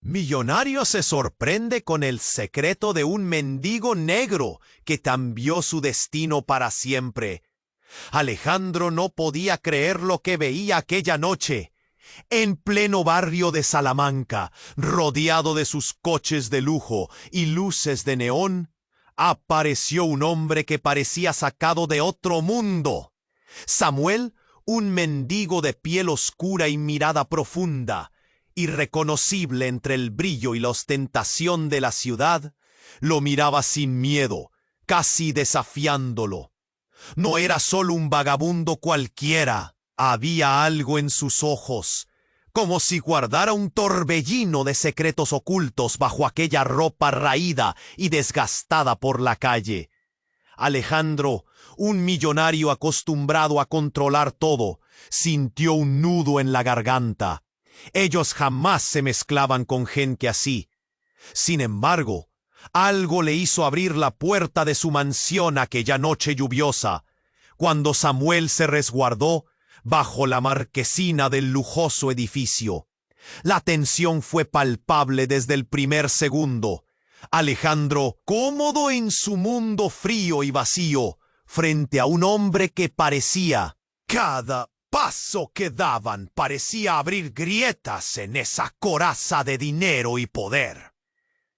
Millonario se sorprende con el secreto de un mendigo negro que cambió su destino para siempre. Alejandro no podía creer lo que veía aquella noche. En pleno barrio de Salamanca, rodeado de sus coches de lujo y luces de neón, apareció un hombre que parecía sacado de otro mundo. Samuel, un mendigo de piel oscura y mirada profunda, irreconocible entre el brillo y la ostentación de la ciudad, lo miraba sin miedo, casi desafiándolo. No era solo un vagabundo cualquiera, había algo en sus ojos, como si guardara un torbellino de secretos ocultos bajo aquella ropa raída y desgastada por la calle. Alejandro, un millonario acostumbrado a controlar todo, sintió un nudo en la garganta. Ellos jamás se mezclaban con gente así. Sin embargo, algo le hizo abrir la puerta de su mansión aquella noche lluviosa, cuando Samuel se resguardó bajo la marquesina del lujoso edificio. La tensión fue palpable desde el primer segundo. Alejandro, cómodo en su mundo frío y vacío, frente a un hombre que parecía, cada paso que daban parecía abrir grietas en esa coraza de dinero y poder.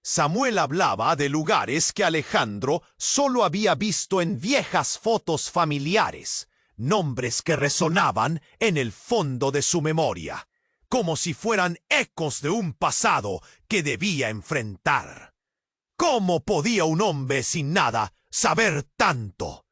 Samuel hablaba de lugares que Alejandro solo había visto en viejas fotos familiares, nombres que resonaban en el fondo de su memoria, como si fueran ecos de un pasado que debía enfrentar. ¿Cómo podía un hombre sin nada saber tanto?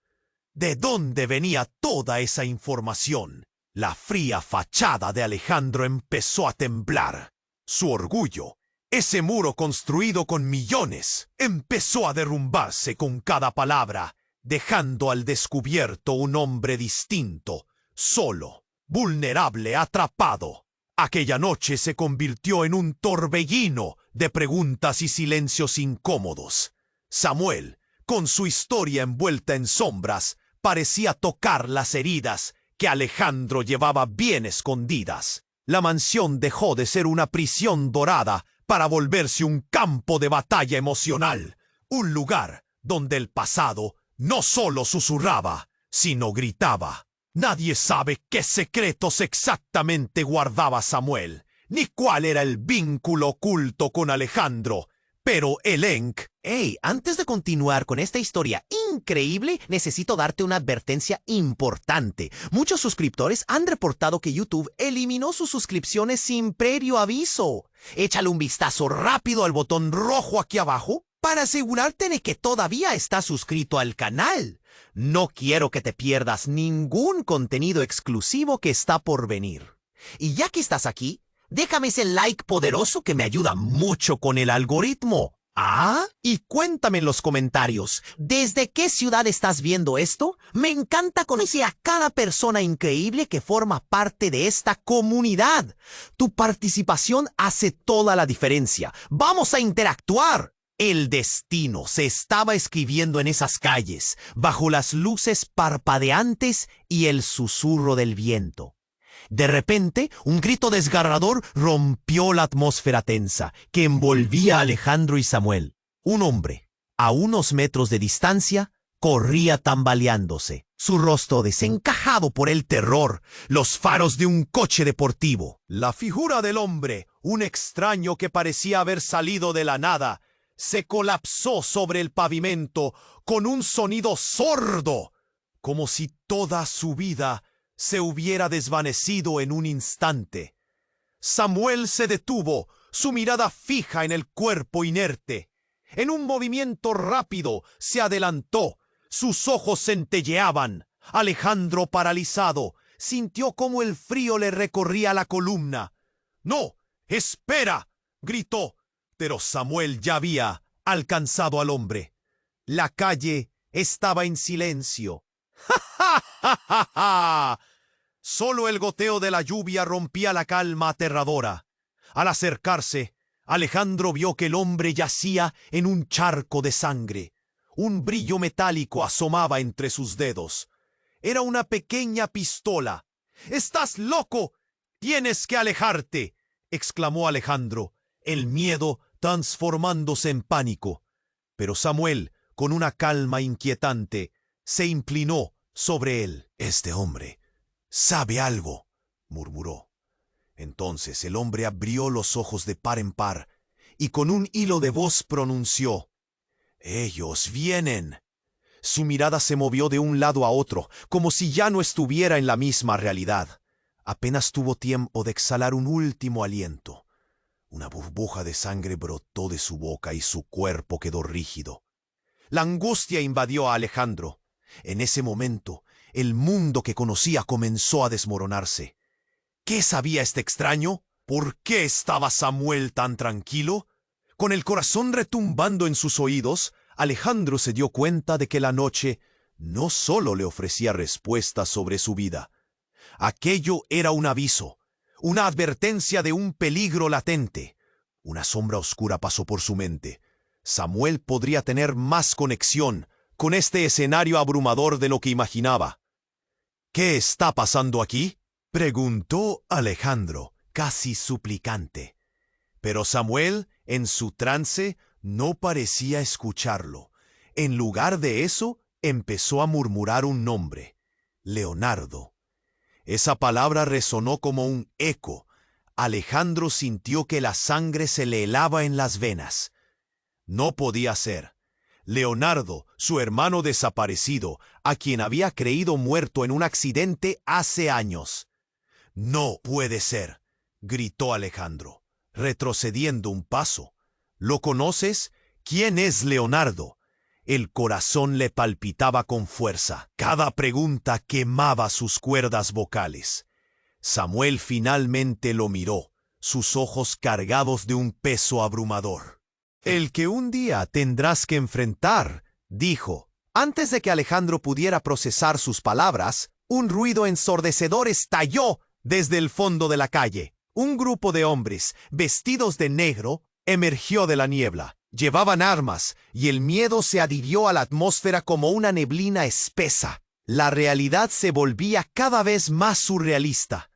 ¿De dónde venía toda esa información? La fría fachada de Alejandro empezó a temblar. Su orgullo, ese muro construido con millones, empezó a derrumbarse con cada palabra, dejando al descubierto un hombre distinto, solo, vulnerable, atrapado. Aquella noche se convirtió en un torbellino de preguntas y silencios incómodos. Samuel, con su historia envuelta en sombras, parecía tocar las heridas que Alejandro llevaba bien escondidas. La mansión dejó de ser una prisión dorada para volverse un campo de batalla emocional, un lugar donde el pasado no solo susurraba, sino gritaba. Nadie sabe qué secretos exactamente guardaba Samuel, ni cuál era el vínculo oculto con Alejandro, pero Elenc... Hey, antes de continuar con esta historia increíble, necesito darte una advertencia importante. Muchos suscriptores han reportado que YouTube eliminó sus suscripciones sin previo aviso. Échale un vistazo rápido al botón rojo aquí abajo para asegurarte de que todavía estás suscrito al canal. No quiero que te pierdas ningún contenido exclusivo que está por venir. Y ya que estás aquí, déjame ese like poderoso que me ayuda mucho con el algoritmo. Y cuéntame en los comentarios, ¿desde qué ciudad estás viendo esto? Me encanta conocer a cada persona increíble que forma parte de esta comunidad. Tu participación hace toda la diferencia. ¡Vamos a interactuar! El destino se estaba escribiendo en esas calles, bajo las luces parpadeantes y el susurro del viento. De repente, un grito desgarrador rompió la atmósfera tensa que envolvía a Alejandro y Samuel. Un hombre, a unos metros de distancia, corría tambaleándose, su rostro desencajado por el terror, los faros de un coche deportivo. La figura del hombre, un extraño que parecía haber salido de la nada, se colapsó sobre el pavimento con un sonido sordo, como si toda su vida se hubiera desvanecido en un instante. Samuel se detuvo, su mirada fija en el cuerpo inerte. En un movimiento rápido se adelantó, sus ojos centelleaban. Alejandro, paralizado, sintió cómo el frío le recorría la columna. ¡No! ¡Espera!, gritó, pero Samuel ya había alcanzado al hombre. La calle estaba en silencio. ¡Ja, ja, ja, ja, ja! Solo el goteo de la lluvia rompía la calma aterradora. Al acercarse, Alejandro vio que el hombre yacía en un charco de sangre. Un brillo metálico asomaba entre sus dedos. Era una pequeña pistola. ¡Estás loco! ¡Tienes que alejarte!, exclamó Alejandro. el miedo transformándose en pánico. Pero Samuel, con una calma inquietante, se inclinó sobre él. «Este hombre sabe algo», murmuró. Entonces el hombre abrió los ojos de par en par y con un hilo de voz pronunció: «Ellos vienen». Su mirada se movió de un lado a otro, como si ya no estuviera en la misma realidad. Apenas tuvo tiempo de exhalar un último aliento. Una burbuja de sangre brotó de su boca y su cuerpo quedó rígido. La angustia invadió a Alejandro. En ese momento, el mundo que conocía comenzó a desmoronarse. ¿Qué sabía este extraño? ¿Por qué estaba Samuel tan tranquilo? Con el corazón retumbando en sus oídos, Alejandro se dio cuenta de que la noche no solo le ofrecía respuestas sobre su vida. Aquello era un aviso, una advertencia de un peligro latente. Una sombra oscura pasó por su mente. Samuel podría tener más conexión con este escenario abrumador de lo que imaginaba. «¿Qué está pasando aquí?», preguntó Alejandro, casi suplicante. Pero Samuel, en su trance, no parecía escucharlo. En lugar de eso, empezó a murmurar un nombre: Leonardo. Esa palabra resonó como un eco. Alejandro sintió que la sangre se le helaba en las venas. No podía ser. Leonardo, su hermano desaparecido, a quien había creído muerto en un accidente hace años. «No puede ser», gritó Alejandro, retrocediendo un paso. «¿Lo conoces? ¿Quién es Leonardo?». El corazón le palpitaba con fuerza. Cada pregunta quemaba sus cuerdas vocales. Samuel finalmente lo miró, sus ojos cargados de un peso abrumador. «El que un día tendrás que enfrentar», dijo. Antes de que Alejandro pudiera procesar sus palabras, un ruido ensordecedor estalló desde el fondo de la calle. Un grupo de hombres, vestidos de negro, emergió de la niebla. Llevaban armas, y el miedo se adhirió a la atmósfera como una neblina espesa. La realidad se volvía cada vez más surrealista.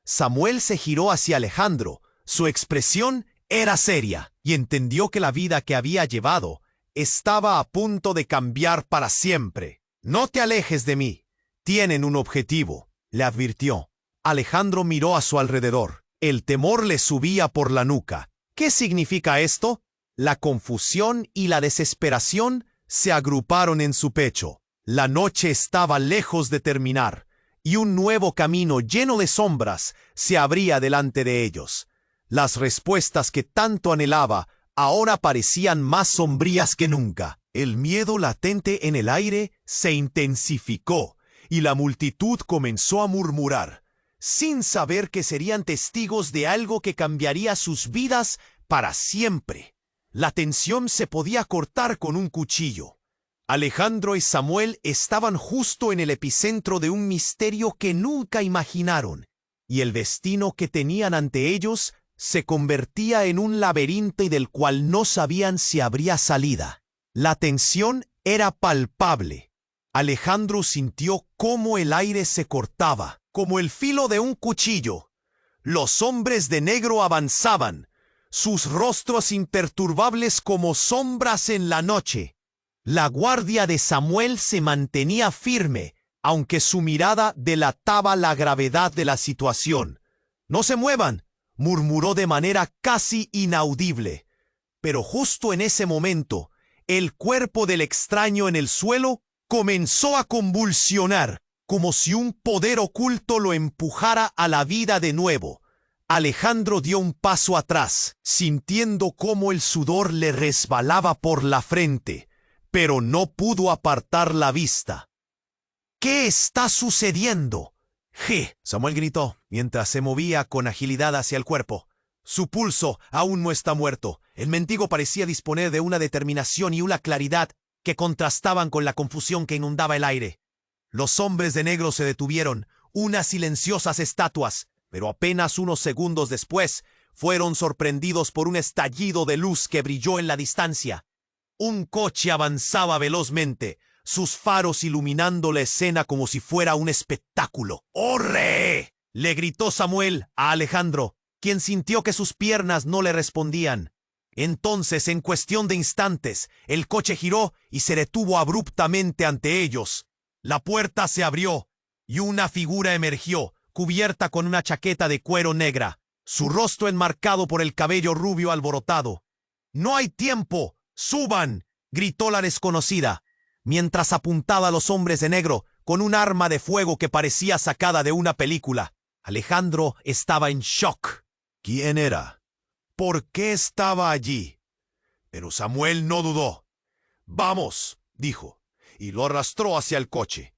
Samuel se giró hacia Alejandro. Su expresión era seria, y entendió que la vida que había llevado estaba a punto de cambiar para siempre. «No te alejes de mí. Tienen un objetivo», le advirtió. Alejandro miró a su alrededor. El temor le subía por la nuca. ¿Qué significa esto? La confusión y la desesperación se agruparon en su pecho. La noche estaba lejos de terminar, y un nuevo camino lleno de sombras se abría delante de ellos. Las respuestas que tanto anhelaba ahora parecían más sombrías que nunca. El miedo latente en el aire se intensificó, y la multitud comenzó a murmurar, sin saber que serían testigos de algo que cambiaría sus vidas para siempre. La tensión se podía cortar con un cuchillo. Alejandro y Samuel estaban justo en el epicentro de un misterio que nunca imaginaron, y el destino que tenían ante ellos se convertía en un laberinto del cual no sabían si habría salida. La tensión era palpable. Alejandro sintió cómo el aire se cortaba, como el filo de un cuchillo. Los hombres de negro avanzaban, sus rostros imperturbables como sombras en la noche. La guardia de Samuel se mantenía firme, aunque su mirada delataba la gravedad de la situación. «No se muevan», murmuró de manera casi inaudible. Pero justo en ese momento, el cuerpo del extraño en el suelo comenzó a convulsionar, como si un poder oculto lo empujara a la vida de nuevo. Alejandro dio un paso atrás, sintiendo cómo el sudor le resbalaba por la frente, pero no pudo apartar la vista. «¿Qué está sucediendo?», Samuel gritó, mientras se movía con agilidad hacia el cuerpo. Su pulso aún no está muerto. El mendigo parecía disponer de una determinación y una claridad que contrastaban con la confusión que inundaba el aire. Los hombres de negro se detuvieron, unas silenciosas estatuas, pero apenas unos segundos después fueron sorprendidos por un estallido de luz que brilló en la distancia. Un coche avanzaba velozmente, sus faros iluminando la escena como si fuera un espectáculo. «¡Orre!», le gritó Samuel a Alejandro, quien sintió que sus piernas no le respondían. Entonces, en cuestión de instantes, el coche giró y se detuvo abruptamente ante ellos. La puerta se abrió y una figura emergió, cubierta con una chaqueta de cuero negra, su rostro enmarcado por el cabello rubio alborotado. «¡No hay tiempo! ¡Suban!», gritó la desconocida, mientras apuntaba a los hombres de negro con un arma de fuego que parecía sacada de una película. Alejandro estaba en shock. ¿Quién era? ¿Por qué estaba allí? Pero Samuel no dudó. «Vamos», dijo, y lo arrastró hacia el coche.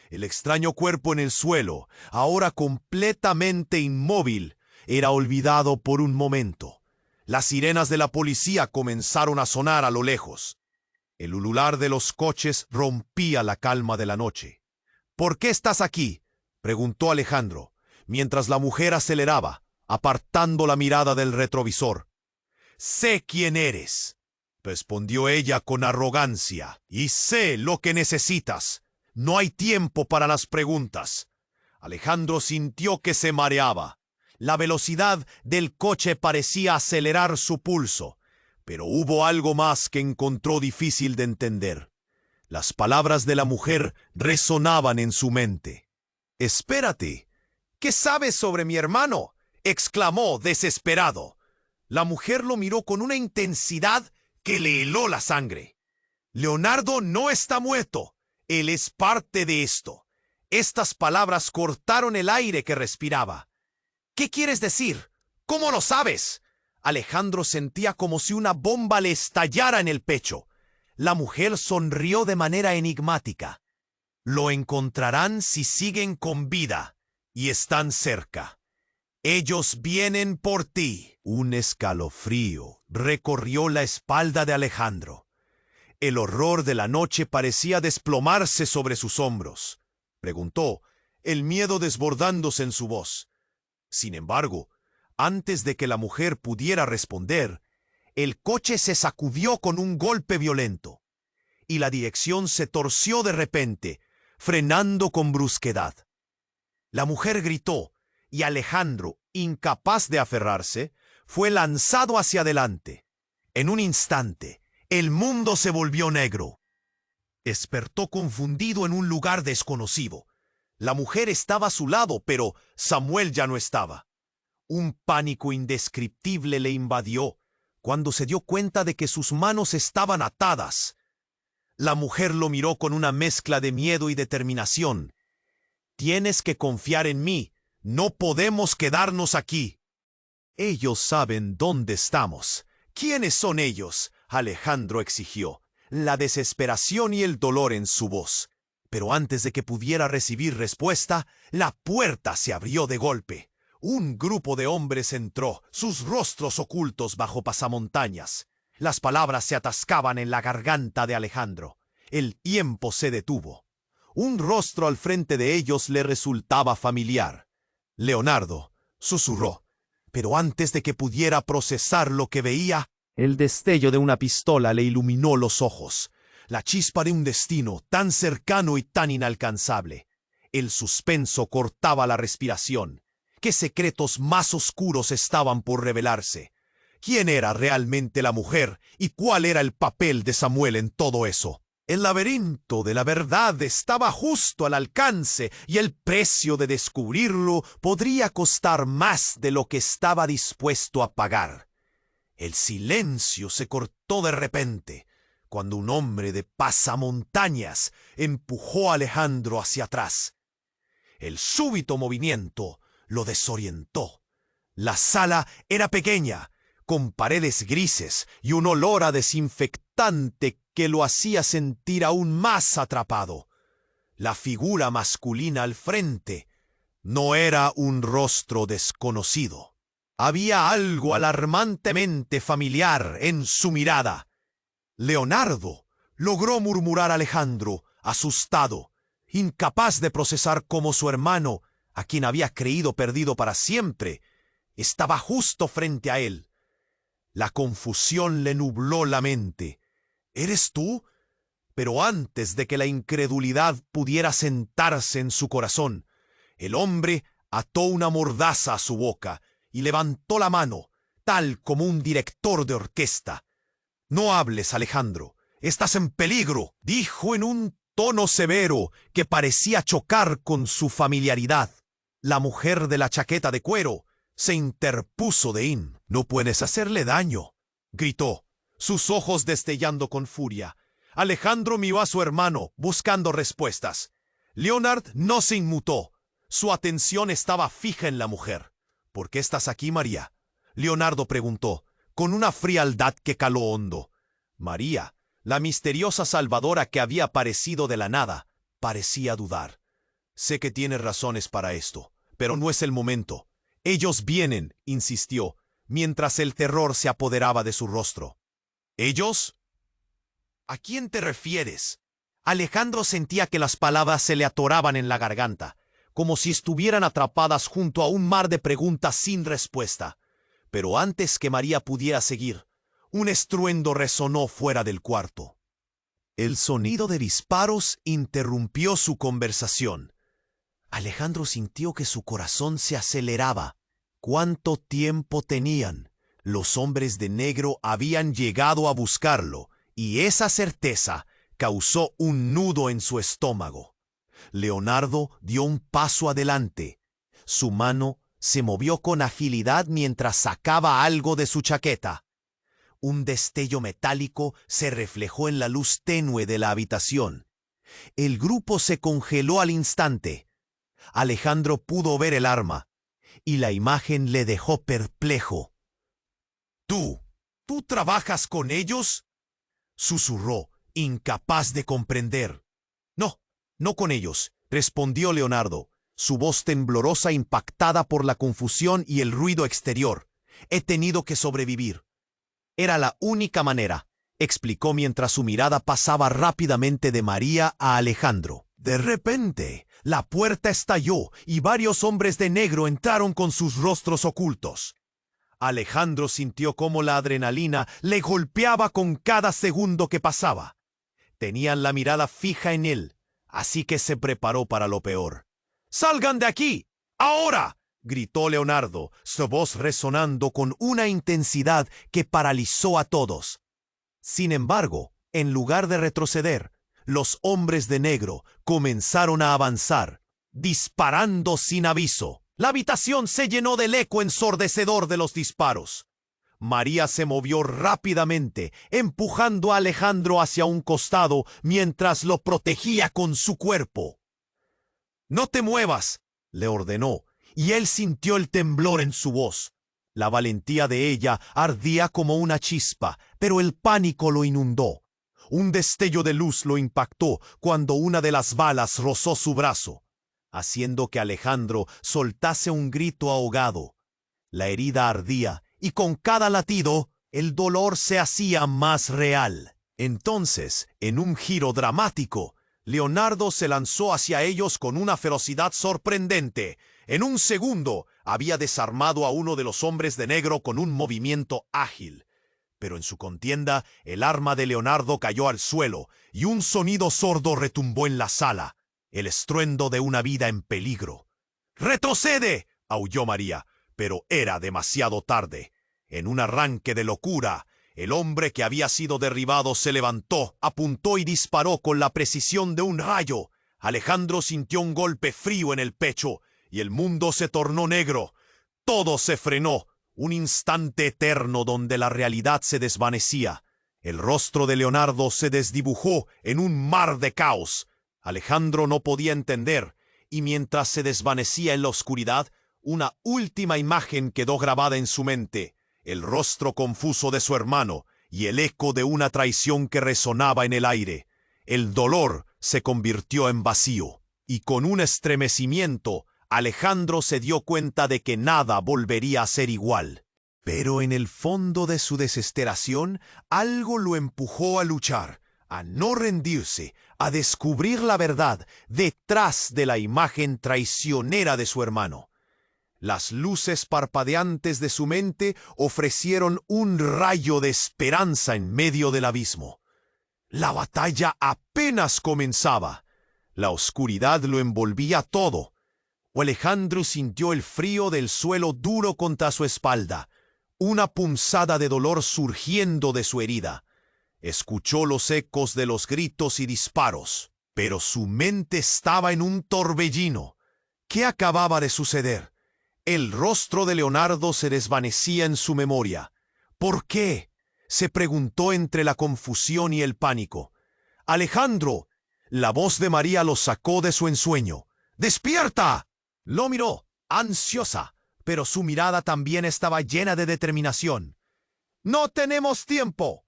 El extraño cuerpo en el suelo, ahora completamente inmóvil, era olvidado por un momento. Las sirenas de la policía comenzaron a sonar a lo lejos. El ulular de los coches rompía la calma de la noche. «¿Por qué estás aquí?», preguntó Alejandro, mientras la mujer aceleraba, apartando la mirada del retrovisor. «Sé quién eres», respondió ella con arrogancia, «y sé lo que necesitas. No hay tiempo para las preguntas». Alejandro sintió que se mareaba. La velocidad del coche parecía acelerar su pulso, pero hubo algo más que encontró difícil de entender. Las palabras de la mujer resonaban en su mente. «Espérate, ¿qué sabes sobre mi hermano?», exclamó desesperado. La mujer lo miró con una intensidad que le heló la sangre. «Leonardo no está muerto. Él es parte de esto». Estas palabras cortaron el aire que respiraba. «¿Qué quieres decir? ¿Cómo lo sabes?». Alejandro sentía como si una bomba le estallara en el pecho. La mujer sonrió de manera enigmática. «Lo encontrarán si siguen con vida y están cerca. Ellos vienen por ti». Un escalofrío recorrió la espalda de Alejandro. El horror de la noche parecía desplomarse sobre sus hombros. Preguntó, el miedo desbordándose en su voz. Sin embargo, antes de que la mujer pudiera responder, el coche se sacudió con un golpe violento, y la dirección se torció de repente, frenando con brusquedad. La mujer gritó, y Alejandro, incapaz de aferrarse, fue lanzado hacia adelante. En un instante, el mundo se volvió negro. Despertó confundido en un lugar desconocido. La mujer estaba a su lado, pero Samuel ya no estaba. Un pánico indescriptible le invadió cuando se dio cuenta de que sus manos estaban atadas. La mujer lo miró con una mezcla de miedo y determinación. «Tienes que confiar en mí. No podemos quedarnos aquí». «Ellos saben dónde estamos». «¿Quiénes son ellos?», Alejandro exigió, la desesperación y el dolor en su voz. Pero antes de que pudiera recibir respuesta, la puerta se abrió de golpe. Un grupo de hombres entró, sus rostros ocultos bajo pasamontañas. Las palabras se atascaban en la garganta de Alejandro. El tiempo se detuvo. Un rostro al frente de ellos le resultaba familiar. «Leonardo», susurró, pero antes de que pudiera procesar lo que veía, el destello de una pistola le iluminó los ojos. La chispa de un destino tan cercano y tan inalcanzable. El suspenso cortaba la respiración. ¿Qué secretos más oscuros estaban por revelarse? ¿Quién era realmente la mujer y cuál era el papel de Samuel en todo eso? El laberinto de la verdad estaba justo al alcance y el precio de descubrirlo podría costar más de lo que estaba dispuesto a pagar. El silencio se cortó de repente cuando un hombre de pasamontañas empujó a Alejandro hacia atrás. El súbito movimiento lo desorientó. La sala era pequeña, con paredes grises y un olor a desinfectante que lo hacía sentir aún más atrapado. La figura masculina al frente no era un rostro desconocido. Había algo alarmantemente familiar en su mirada. «Leonardo», logró murmurar Alejandro, asustado, incapaz de procesar cómo su hermano, a quien había creído perdido para siempre, estaba justo frente a él. La confusión le nubló la mente. «¿Eres tú?». Pero antes de que la incredulidad pudiera sentarse en su corazón, el hombre ató una mordaza a su boca y levantó la mano, tal como un director de orquesta. «No hables, Alejandro. Estás en peligro», dijo en un tono severo que parecía chocar con su familiaridad. La mujer de la chaqueta de cuero se interpuso de in. «No puedes hacerle daño», gritó, sus ojos destellando con furia. Alejandro miró a su hermano, buscando respuestas. Leonard no se inmutó. Su atención estaba fija en la mujer. «¿Por qué estás aquí, María?», Leonardo preguntó, con una frialdad que caló hondo. María, la misteriosa salvadora que había aparecido de la nada, parecía dudar. «Sé que tienes razones para esto, pero no es el momento. Ellos vienen», insistió, mientras el terror se apoderaba de su rostro. «¿Ellos? ¿A quién te refieres?». Alejandro sentía que las palabras se le atoraban en la garganta, como si estuvieran atrapadas junto a un mar de preguntas sin respuesta. Pero antes que María pudiera seguir, un estruendo resonó fuera del cuarto. El sonido de disparos interrumpió su conversación. Alejandro sintió que su corazón se aceleraba. ¿Cuánto tiempo tenían? Los hombres de negro habían llegado a buscarlo, y esa certeza causó un nudo en su estómago. Leonardo dio un paso adelante. Su mano se movió con agilidad mientras sacaba algo de su chaqueta. Un destello metálico se reflejó en la luz tenue de la habitación. El grupo se congeló al instante. Alejandro pudo ver el arma, y la imagen le dejó perplejo. ¿Tú trabajas con ellos?», susurró, incapaz de comprender. No con ellos», respondió Leonardo, su voz temblorosa impactada por la confusión y el ruido exterior. «He tenido que sobrevivir. Era la única manera», explicó mientras su mirada pasaba rápidamente de María a Alejandro. De repente, la puerta estalló y varios hombres de negro entraron con sus rostros ocultos. Alejandro sintió cómo la adrenalina le golpeaba con cada segundo que pasaba. Tenían la mirada fija en él, así que se preparó para lo peor. «¡Salgan de aquí! ¡Ahora!», gritó Leonardo, su voz resonando con una intensidad que paralizó a todos. Sin embargo, en lugar de retroceder, los hombres de negro comenzaron a avanzar, disparando sin aviso. La habitación se llenó del eco ensordecedor de los disparos. María se movió rápidamente, empujando a Alejandro hacia un costado mientras lo protegía con su cuerpo. «No te muevas», le ordenó, y él sintió el temblor en su voz. La valentía de ella ardía como una chispa, pero el pánico lo inundó. Un destello de luz lo impactó cuando una de las balas rozó su brazo, haciendo que Alejandro soltase un grito ahogado. La herida ardía, y con cada latido, el dolor se hacía más real. Entonces, en un giro dramático, Leonardo se lanzó hacia ellos con una ferocidad sorprendente. En un segundo, había desarmado a uno de los hombres de negro con un movimiento ágil. Pero en su contienda, el arma de Leonardo cayó al suelo, y un sonido sordo retumbó en la sala, el estruendo de una vida en peligro. «¡Retrocede!», aulló María, pero era demasiado tarde. En un arranque de locura, el hombre que había sido derribado se levantó, apuntó y disparó con la precisión de un rayo. Alejandro sintió un golpe frío en el pecho, y el mundo se tornó negro. Todo se frenó, un instante eterno donde la realidad se desvanecía. El rostro de Leonardo se desdibujó en un mar de caos. Alejandro no podía entender, y mientras se desvanecía en la oscuridad, una última imagen quedó grabada en su mente: el rostro confuso de su hermano y el eco de una traición que resonaba en el aire. El dolor se convirtió en vacío, y con un estremecimiento, Alejandro se dio cuenta de que nada volvería a ser igual. Pero en el fondo de su desesperación, algo lo empujó a luchar, a no rendirse, a descubrir la verdad detrás de la imagen traicionera de su hermano. Las luces parpadeantes de su mente ofrecieron un rayo de esperanza en medio del abismo. La batalla apenas comenzaba. La oscuridad lo envolvía todo. Alejandro sintió el frío del suelo duro contra su espalda, una punzada de dolor surgiendo de su herida. Escuchó los ecos de los gritos y disparos, pero su mente estaba en un torbellino. ¿Qué acababa de suceder? El rostro de Leonardo se desvanecía en su memoria. ¿Por qué?, se preguntó entre la confusión y el pánico. ¡Alejandro! La voz de María lo sacó de su ensueño. ¡Despierta! Lo miró, ansiosa, pero su mirada también estaba llena de determinación. ¡No tenemos tiempo!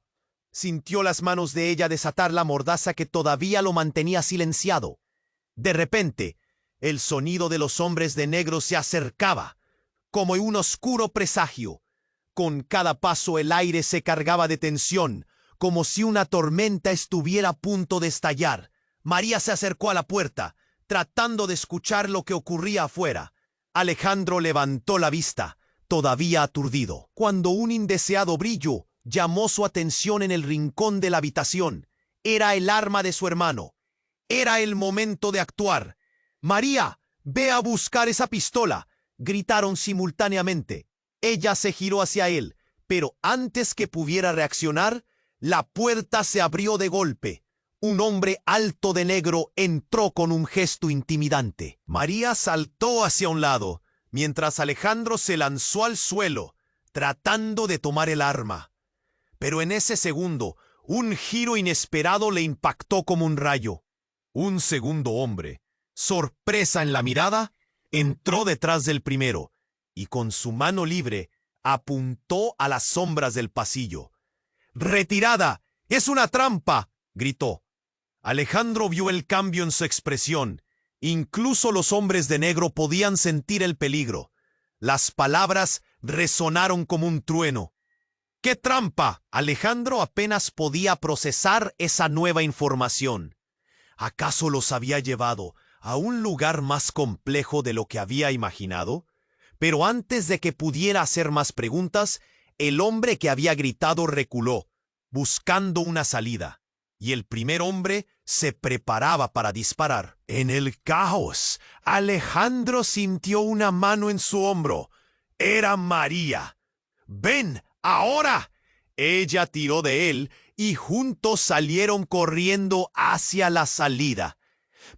Sintió las manos de ella desatar la mordaza que todavía lo mantenía silenciado. De repente, el sonido de los hombres de negro se acercaba, como un oscuro presagio. Con cada paso el aire se cargaba de tensión, como si una tormenta estuviera a punto de estallar. María se acercó a la puerta, tratando de escuchar lo que ocurría afuera. Alejandro levantó la vista, todavía aturdido, cuando un indeseado brillo llamó su atención en el rincón de la habitación. Era el arma de su hermano. Era el momento de actuar. «María, ve a buscar esa pistola», gritaron simultáneamente. Ella se giró hacia él, pero antes que pudiera reaccionar, la puerta se abrió de golpe. Un hombre alto de negro entró con un gesto intimidante. María saltó hacia un lado, mientras Alejandro se lanzó al suelo, tratando de tomar el arma. Pero en ese segundo, un giro inesperado le impactó como un rayo. Un segundo hombre, sorpresa en la mirada, entró detrás del primero y con su mano libre apuntó a las sombras del pasillo. «¡Retirada! ¡Es una trampa!», gritó. Alejandro vio el cambio en su expresión. Incluso los hombres de negro podían sentir el peligro. Las palabras resonaron como un trueno. «¿Qué trampa?». Alejandro apenas podía procesar esa nueva información. ¿Acaso los había llevado a un lugar más complejo de lo que había imaginado? Pero antes de que pudiera hacer más preguntas, el hombre que había gritado reculó, buscando una salida, y el primer hombre se preparaba para disparar. En el caos, Alejandro sintió una mano en su hombro. Era María. «¡Ven, ahora!». Ella tiró de él y juntos salieron corriendo hacia la salida.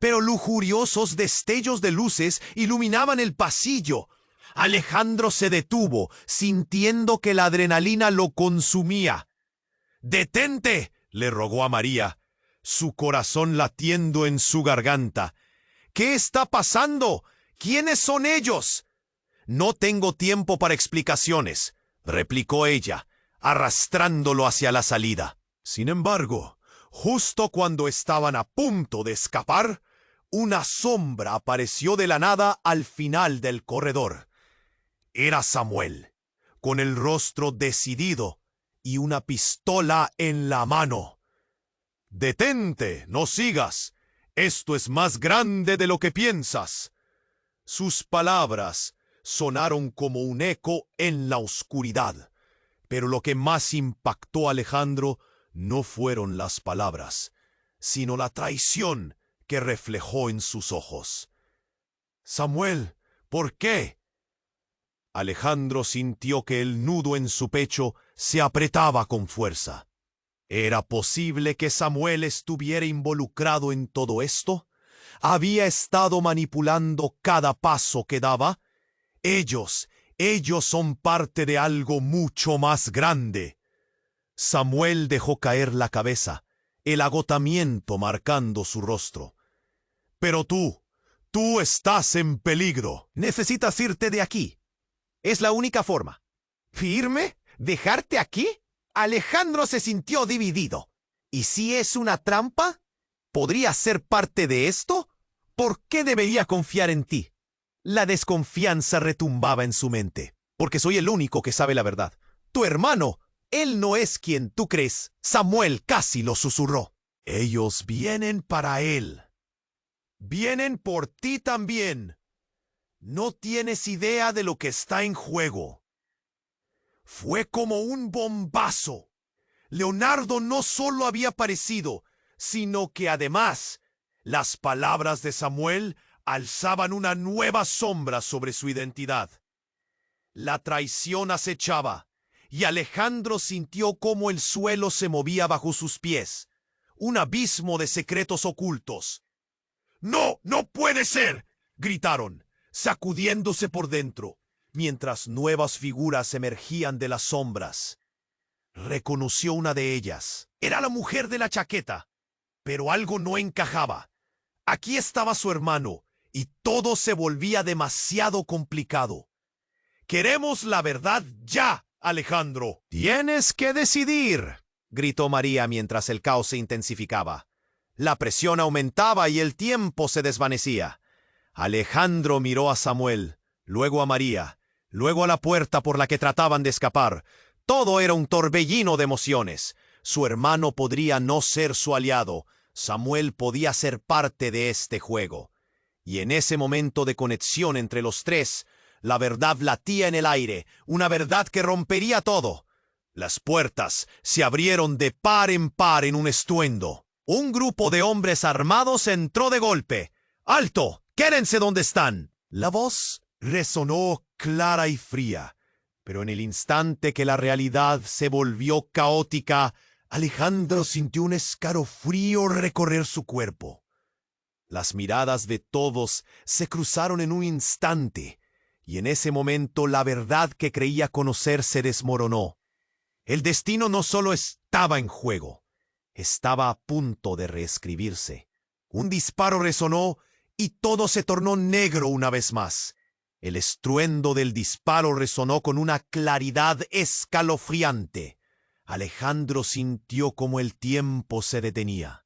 Pero lujuriosos destellos de luces iluminaban el pasillo. Alejandro se detuvo, sintiendo que la adrenalina lo consumía. «¡Detente!», le rogó a María, su corazón latiendo en su garganta. «¿Qué está pasando? ¿Quiénes son ellos?». «No tengo tiempo para explicaciones», replicó ella, arrastrándolo hacia la salida. Sin embargo, justo cuando estaban a punto de escapar, una sombra apareció de la nada al final del corredor. Era Samuel, con el rostro decidido y una pistola en la mano. «Detente, no sigas. Esto es más grande de lo que piensas». Sus palabras sonaron como un eco en la oscuridad. Pero lo que más impactó a Alejandro no fueron las palabras, sino la traición que reflejó en sus ojos. «Samuel, ¿por qué?». Alejandro sintió que el nudo en su pecho se apretaba con fuerza. ¿Era posible que Samuel estuviera involucrado en todo esto? ¿Había estado manipulando cada paso que daba? Ellos son parte de algo mucho más grande. Samuel dejó caer la cabeza, el agotamiento marcando su rostro. «Pero tú estás en peligro. Necesitas irte de aquí. Es la única forma». «¿Irme? ¿Dejarte aquí?». Alejandro se sintió dividido. ¿Y si es una trampa? ¿Podría ser parte de esto? ¿Por qué debería confiar en ti? La desconfianza retumbaba en su mente. «Porque soy el único que sabe la verdad. Tu hermano, él no es quien tú crees». Samuel casi lo susurró. «Ellos vienen para él. Vienen por ti también. No tienes idea de lo que está en juego». Fue como un bombazo. Leonardo no solo había aparecido, sino que además las palabras de Samuel alzaban una nueva sombra sobre su identidad. La traición acechaba, y Alejandro sintió cómo el suelo se movía bajo sus pies, un abismo de secretos ocultos. ¡No, no puede ser!, gritaron, sacudiéndose por dentro, mientras nuevas figuras emergían de las sombras. Reconoció una de ellas. Era la mujer de la chaqueta, pero algo no encajaba. Aquí estaba su hermano, y todo se volvía demasiado complicado. «Queremos la verdad ya, Alejandro». «Tienes que decidir», gritó María mientras el caos se intensificaba. La presión aumentaba y el tiempo se desvanecía. Alejandro miró a Samuel, luego a María, luego a la puerta por la que trataban de escapar. Todo era un torbellino de emociones. Su hermano podría no ser su aliado. Samuel podía ser parte de este juego. Y en ese momento de conexión entre los tres, la verdad latía en el aire, una verdad que rompería todo. Las puertas se abrieron de par en un estruendo. Un grupo de hombres armados entró de golpe. ¡Alto! ¡Quédense donde están! La voz resonó clara y fría, pero en el instante que la realidad se volvió caótica, Alejandro sintió un escalofrío recorrer su cuerpo. Las miradas de todos se cruzaron en un instante, y en ese momento la verdad que creía conocer se desmoronó. El destino no solo estaba en juego, estaba a punto de reescribirse. Un disparo resonó y todo se tornó negro una vez más. El estruendo del disparo resonó con una claridad escalofriante. Alejandro sintió como el tiempo se detenía.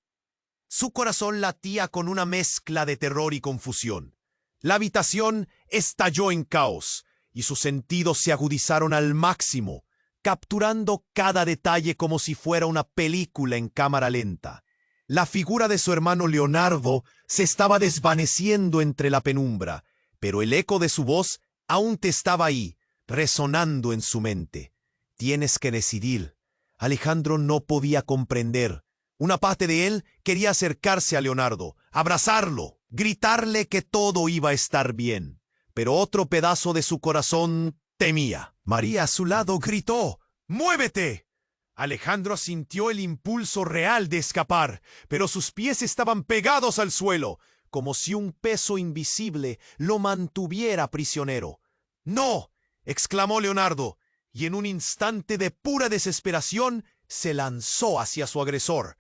Su corazón latía con una mezcla de terror y confusión. La habitación estalló en caos y sus sentidos se agudizaron al máximo, capturando cada detalle como si fuera una película en cámara lenta. La figura de su hermano Leonardo se estaba desvaneciendo entre la penumbra, pero el eco de su voz aún estaba ahí, resonando en su mente. «Tienes que decidir». Alejandro no podía comprender. Una parte de él quería acercarse a Leonardo, abrazarlo, gritarle que todo iba a estar bien. Pero otro pedazo de su corazón temía. María a su lado gritó: «¡Muévete!». Alejandro sintió el impulso real de escapar, pero sus pies estaban pegados al suelo, como si un peso invisible lo mantuviera prisionero. «¡No!», exclamó Leonardo, y en un instante de pura desesperación se lanzó hacia su agresor.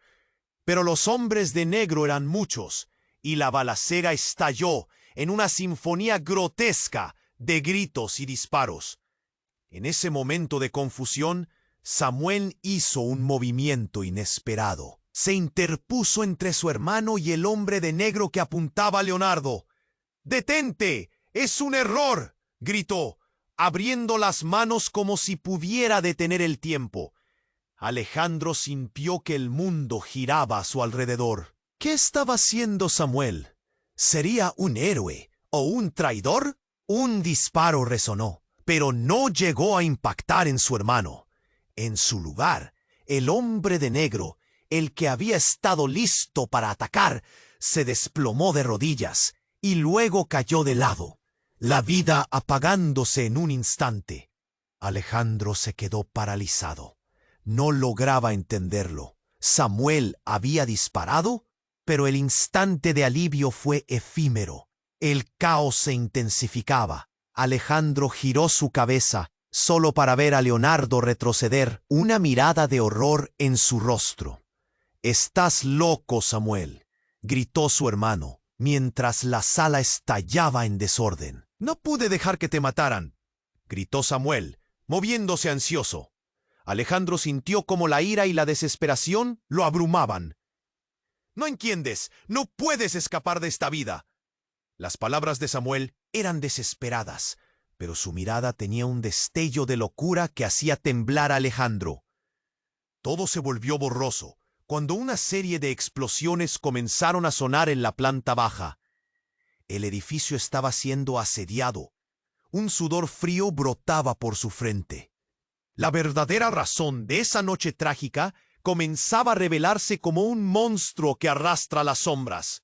Pero los hombres de negro eran muchos, y la balacera estalló en una sinfonía grotesca de gritos y disparos. En ese momento de confusión, Samuel hizo un movimiento inesperado. Se interpuso entre su hermano y el hombre de negro que apuntaba a Leonardo. «¡Detente! ¡Es un error!», gritó, abriendo las manos como si pudiera detener el tiempo. Alejandro sintió que el mundo giraba a su alrededor. ¿Qué estaba haciendo Samuel? ¿Sería un héroe o un traidor? Un disparo resonó, pero no llegó a impactar en su hermano. En su lugar, el hombre de negro, el que había estado listo para atacar, se desplomó de rodillas y luego cayó de lado, la vida apagándose en un instante. Alejandro se quedó paralizado. No lograba entenderlo. Samuel había disparado, pero el instante de alivio fue efímero. El caos se intensificaba. Alejandro giró su cabeza solo para ver a Leonardo retroceder, una mirada de horror en su rostro. «Estás loco, Samuel», gritó su hermano, mientras la sala estallaba en desorden. «No pude dejar que te mataran», gritó Samuel, moviéndose ansioso. Alejandro sintió como la ira y la desesperación lo abrumaban. «No entiendes, no puedes escapar de esta vida». Las palabras de Samuel eran desesperadas, pero su mirada tenía un destello de locura que hacía temblar a Alejandro. Todo se volvió borroso cuando una serie de explosiones comenzaron a sonar en la planta baja. El edificio estaba siendo asediado. Un sudor frío brotaba por su frente. La verdadera razón de esa noche trágica comenzaba a revelarse como un monstruo que arrastra las sombras.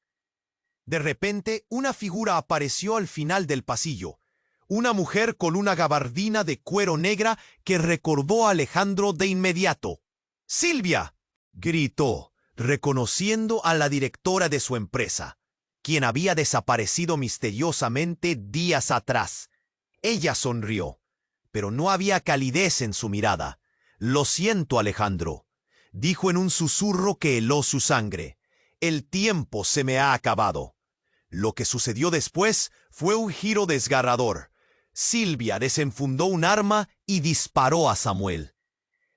De repente, una figura apareció al final del pasillo. Una mujer con una gabardina de cuero negra que recordó a Alejandro de inmediato. ¡Silvia!, gritó, reconociendo a la directora de su empresa, quien había desaparecido misteriosamente días atrás. Ella sonrió, pero no había calidez en su mirada. «Lo siento, Alejandro», dijo en un susurro que heló su sangre. «El tiempo se me ha acabado». Lo que sucedió después fue un giro desgarrador. Silvia desenfundó un arma y disparó a Samuel.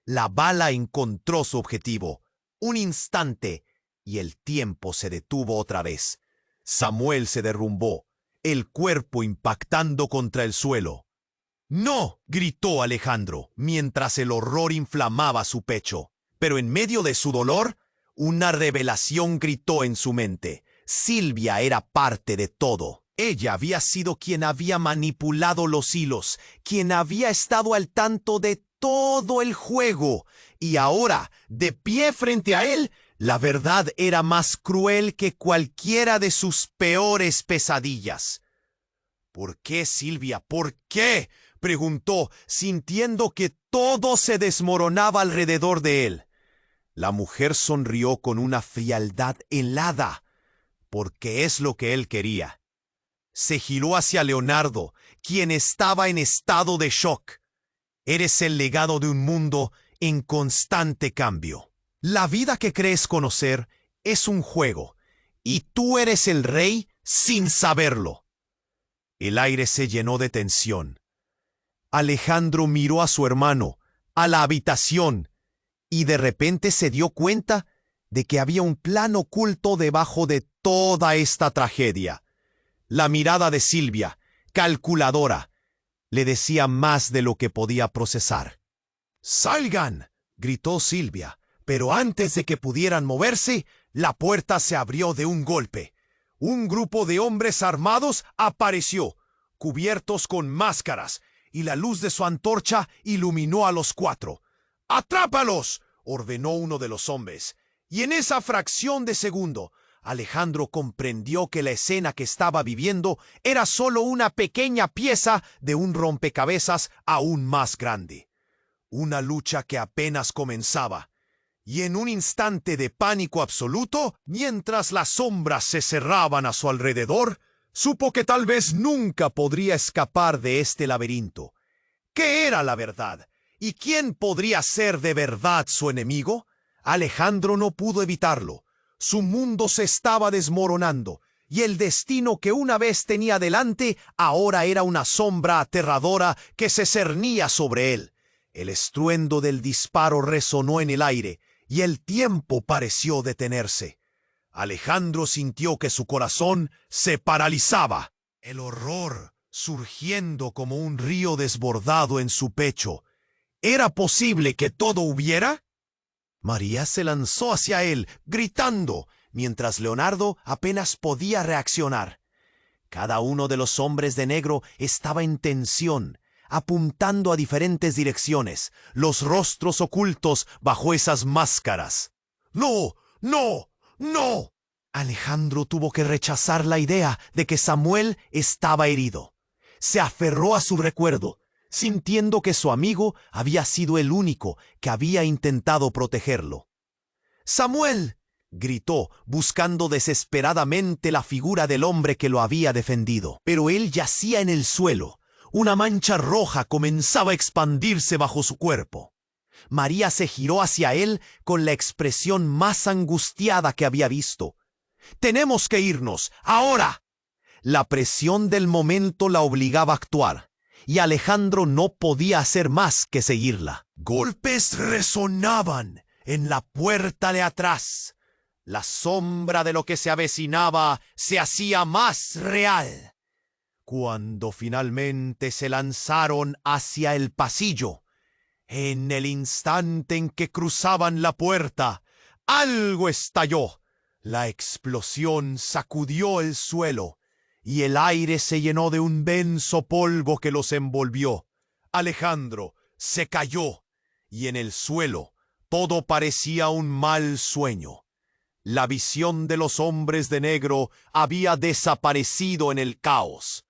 La bala encontró su objetivo. Un instante, y el tiempo se detuvo otra vez. Samuel se derrumbó, el cuerpo impactando contra el suelo. «¡No!», gritó Alejandro, mientras el horror inflamaba su pecho. Pero en medio de su dolor, una revelación gritó en su mente. Silvia era parte de todo. Ella había sido quien había manipulado los hilos, quien había estado al tanto de todo el juego. Y ahora, de pie frente a él, la verdad era más cruel que cualquiera de sus peores pesadillas. «¿Por qué, Silvia? ¿Por qué?», preguntó, sintiendo que todo se desmoronaba alrededor de él. La mujer sonrió con una frialdad helada, porque es lo que él quería. Se giró hacia Leonardo, quien estaba en estado de shock. «Eres el legado de un mundo en constante cambio. La vida que crees conocer es un juego, y tú eres el rey sin saberlo». El aire se llenó de tensión. Alejandro miró a su hermano, a la habitación, y de repente se dio cuenta de que había un plan oculto debajo de toda esta tragedia. La mirada de Silvia, calculadora, le decía más de lo que podía procesar. «¡Salgan!», gritó Silvia, pero antes de que pudieran moverse, la puerta se abrió de un golpe. Un grupo de hombres armados apareció, cubiertos con máscaras, y la luz de su antorcha iluminó a los cuatro. «¡Atrápalos!», ordenó uno de los hombres, y en esa fracción de segundo, Alejandro comprendió que la escena que estaba viviendo era solo una pequeña pieza de un rompecabezas aún más grande. Una lucha que apenas comenzaba, y en un instante de pánico absoluto, mientras las sombras se cerraban a su alrededor, supo que tal vez nunca podría escapar de este laberinto. ¿Qué era la verdad? ¿Y quién podría ser de verdad su enemigo? Alejandro no pudo evitarlo. Su mundo se estaba desmoronando, y el destino que una vez tenía delante ahora era una sombra aterradora que se cernía sobre él. El estruendo del disparo resonó en el aire, y el tiempo pareció detenerse. Alejandro sintió que su corazón se paralizaba. El horror surgiendo como un río desbordado en su pecho. ¿Era posible que todo hubiera? María se lanzó hacia él, gritando, mientras Leonardo apenas podía reaccionar. Cada uno de los hombres de negro estaba en tensión, apuntando a diferentes direcciones, los rostros ocultos bajo esas máscaras. «¡No! ¡No! ¡No!». Alejandro tuvo que rechazar la idea de que Samuel estaba herido. Se aferró a su recuerdo, sintiendo que su amigo había sido el único que había intentado protegerlo. «¡Samuel!», gritó, buscando desesperadamente la figura del hombre que lo había defendido. Pero él yacía en el suelo. Una mancha roja comenzaba a expandirse bajo su cuerpo. María se giró hacia él con la expresión más angustiada que había visto. «¡Tenemos que irnos! ¡Ahora!». La presión del momento la obligaba a actuar, y Alejandro no podía hacer más que seguirla. Golpes resonaban en la puerta de atrás. La sombra de lo que se avecinaba se hacía más real. Cuando finalmente se lanzaron hacia el pasillo, en el instante en que cruzaban la puerta, algo estalló. La explosión sacudió el suelo, y el aire se llenó de un denso polvo que los envolvió. Alejandro se cayó, y en el suelo todo parecía un mal sueño. La visión de los hombres de negro había desaparecido en el caos.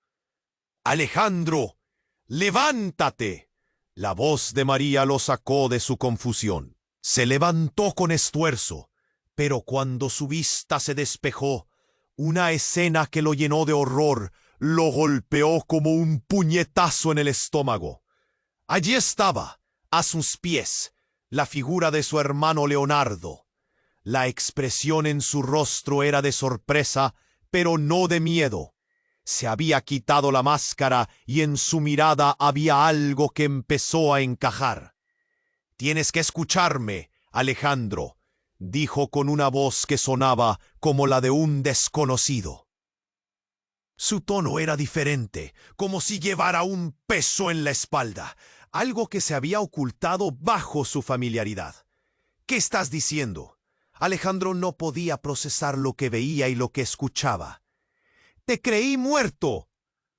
«Alejandro, levántate». La voz de María lo sacó de su confusión. Se levantó con esfuerzo, pero cuando su vista se despejó, una escena que lo llenó de horror lo golpeó como un puñetazo en el estómago. Allí estaba, a sus pies, la figura de su hermano Leonardo. La expresión en su rostro era de sorpresa, pero no de miedo. Se había quitado la máscara y en su mirada había algo que empezó a encajar. «Tienes que escucharme, Alejandro», dijo con una voz que sonaba como la de un desconocido. Su tono era diferente, como si llevara un peso en la espalda, algo que se había ocultado bajo su familiaridad. «¿Qué estás diciendo?» Alejandro no podía procesar lo que veía y lo que escuchaba. «Te creí muerto».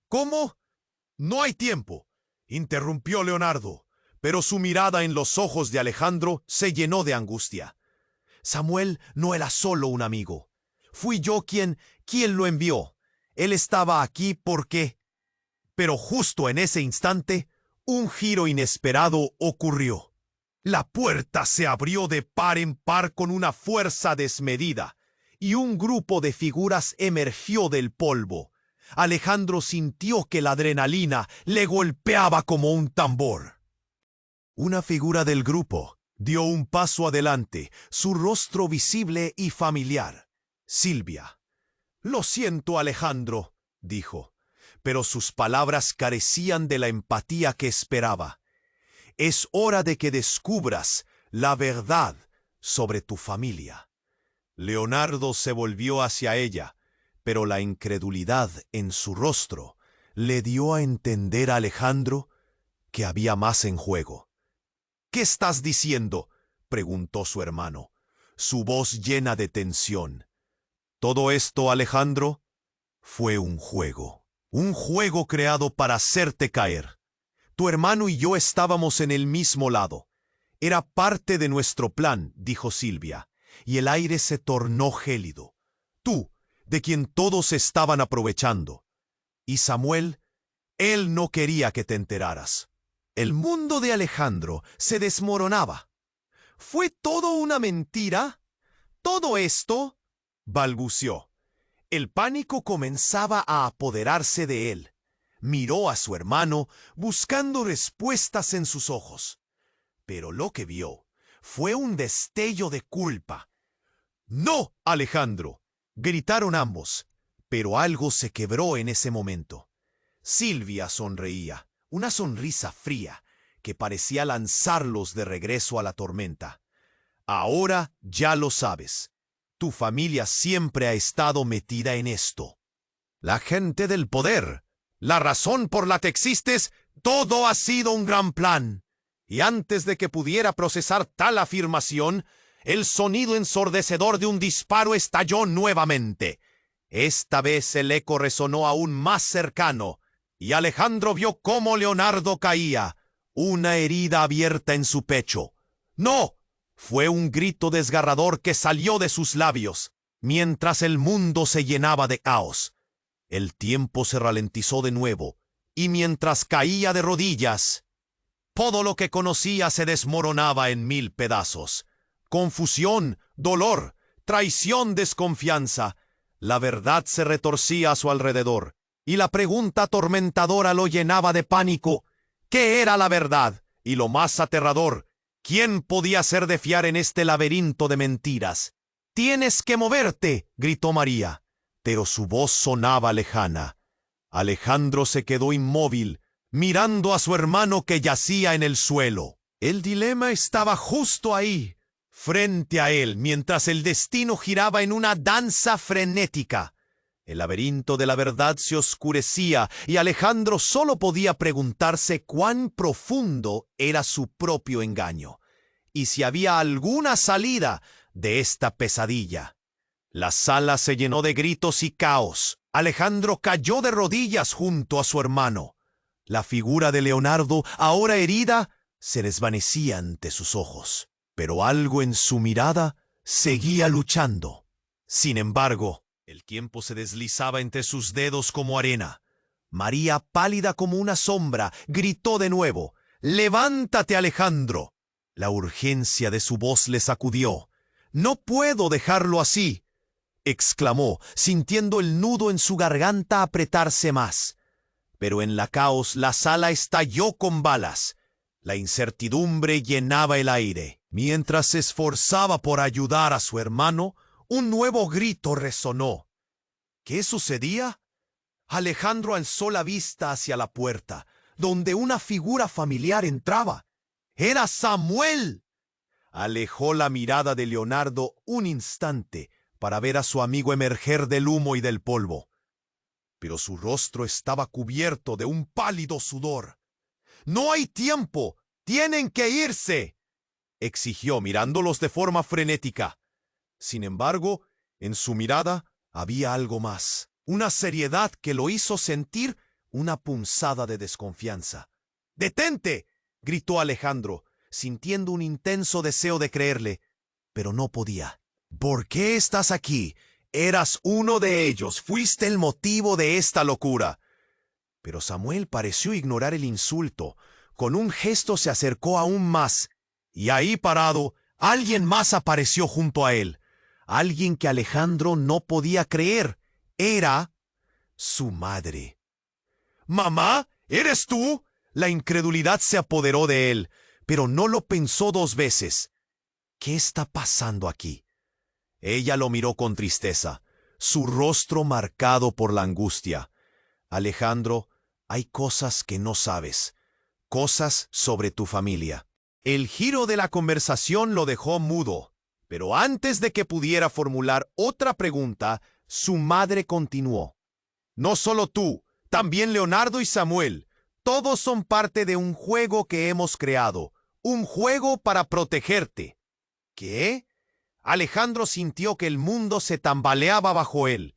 «¿Cómo?» «No hay tiempo», interrumpió Leonardo, pero su mirada en los ojos de Alejandro se llenó de angustia. «Samuel no era solo un amigo. Fui yo quien lo envió. Él estaba aquí porque...» Pero justo en ese instante, un giro inesperado ocurrió. La puerta se abrió de par en par con una fuerza desmedida, y un grupo de figuras emergió del polvo. Alejandro sintió que la adrenalina le golpeaba como un tambor. Una figura del grupo dio un paso adelante, su rostro visible y familiar. Silvia. «Lo siento, Alejandro», dijo, pero sus palabras carecían de la empatía que esperaba. «Es hora de que descubras la verdad sobre tu familia». Leonardo se volvió hacia ella, pero la incredulidad en su rostro le dio a entender a Alejandro que había más en juego. «¿Qué estás diciendo?», preguntó su hermano, su voz llena de tensión. «Todo esto, Alejandro, fue un juego creado para hacerte caer. Tu hermano y yo estábamos en el mismo lado. Era parte de nuestro plan», dijo Silvia, y el aire se tornó gélido. «Tú, de quien todos estaban aprovechando. Y Samuel, él no quería que te enteraras». El mundo de Alejandro se desmoronaba. «¿Fue todo una mentira? ¿Todo esto?», balbuceó. El pánico comenzaba a apoderarse de él. Miró a su hermano buscando respuestas en sus ojos. Pero lo que vio fue un destello de culpa. «¡No, Alejandro!», gritaron ambos, pero algo se quebró en ese momento. Silvia sonreía, una sonrisa fría que parecía lanzarlos de regreso a la tormenta. «Ahora ya lo sabes. Tu familia siempre ha estado metida en esto. La gente del poder, la razón por la que existes, todo ha sido un gran plan». Y antes de que pudiera procesar tal afirmación, el sonido ensordecedor de un disparo estalló nuevamente. Esta vez el eco resonó aún más cercano, y Alejandro vio cómo Leonardo caía, una herida abierta en su pecho. «¡No!», fue un grito desgarrador que salió de sus labios, mientras el mundo se llenaba de caos. El tiempo se ralentizó de nuevo, y mientras caía de rodillas, todo lo que conocía se desmoronaba en 1000 pedazos. Confusión, dolor, traición, desconfianza. La verdad se retorcía a su alrededor, y la pregunta atormentadora lo llenaba de pánico. ¿Qué era la verdad? Y lo más aterrador, ¿quién podía ser de fiar en este laberinto de mentiras? «¡Tienes que moverte!», gritó María, pero su voz sonaba lejana. Alejandro se quedó inmóvil, mirando a su hermano que yacía en el suelo. El dilema estaba justo ahí, frente a él, mientras el destino giraba en una danza frenética. El laberinto de la verdad se oscurecía y Alejandro solo podía preguntarse cuán profundo era su propio engaño, y si había alguna salida de esta pesadilla. La sala se llenó de gritos y caos. Alejandro cayó de rodillas junto a su hermano. La figura de Leonardo, ahora herida, se desvanecía ante sus ojos, pero algo en su mirada seguía luchando. Sin embargo, el tiempo se deslizaba entre sus dedos como arena. María, pálida como una sombra, gritó de nuevo: «¡Levántate, Alejandro!». La urgencia de su voz le sacudió. «No puedo dejarlo así», exclamó, sintiendo el nudo en su garganta apretarse más. Pero en la caos la sala estalló con balas. La incertidumbre llenaba el aire. Mientras se esforzaba por ayudar a su hermano, un nuevo grito resonó. ¿Qué sucedía? Alejandro alzó la vista hacia la puerta, donde una figura familiar entraba. ¡Era Samuel! Alejó la mirada de Leonardo un instante para ver a su amigo emerger del humo y del polvo. Pero su rostro estaba cubierto de un pálido sudor. «¡No hay tiempo! ¡Tienen que irse!», exigió mirándolos de forma frenética. Sin embargo, en su mirada había algo más, una seriedad que lo hizo sentir una punzada de desconfianza. «¡Detente!», gritó Alejandro, sintiendo un intenso deseo de creerle, pero no podía. «¿Por qué estás aquí? Eras uno de ellos, fuiste el motivo de esta locura». Pero Samuel pareció ignorar el insulto. Con un gesto se acercó aún más, y ahí parado, alguien más apareció junto a él. Alguien que Alejandro no podía creer. Era su madre. «¿Mamá? ¿Eres tú?». La incredulidad se apoderó de él, pero no lo pensó dos veces. «¿Qué está pasando aquí?». Ella lo miró con tristeza, su rostro marcado por la angustia. «Alejandro, hay cosas que no sabes, cosas sobre tu familia». El giro de la conversación lo dejó mudo, pero antes de que pudiera formular otra pregunta, su madre continuó. «No solo tú, también Leonardo y Samuel, todos son parte de un juego que hemos creado, un juego para protegerte». ¿Qué? Alejandro sintió que el mundo se tambaleaba bajo él.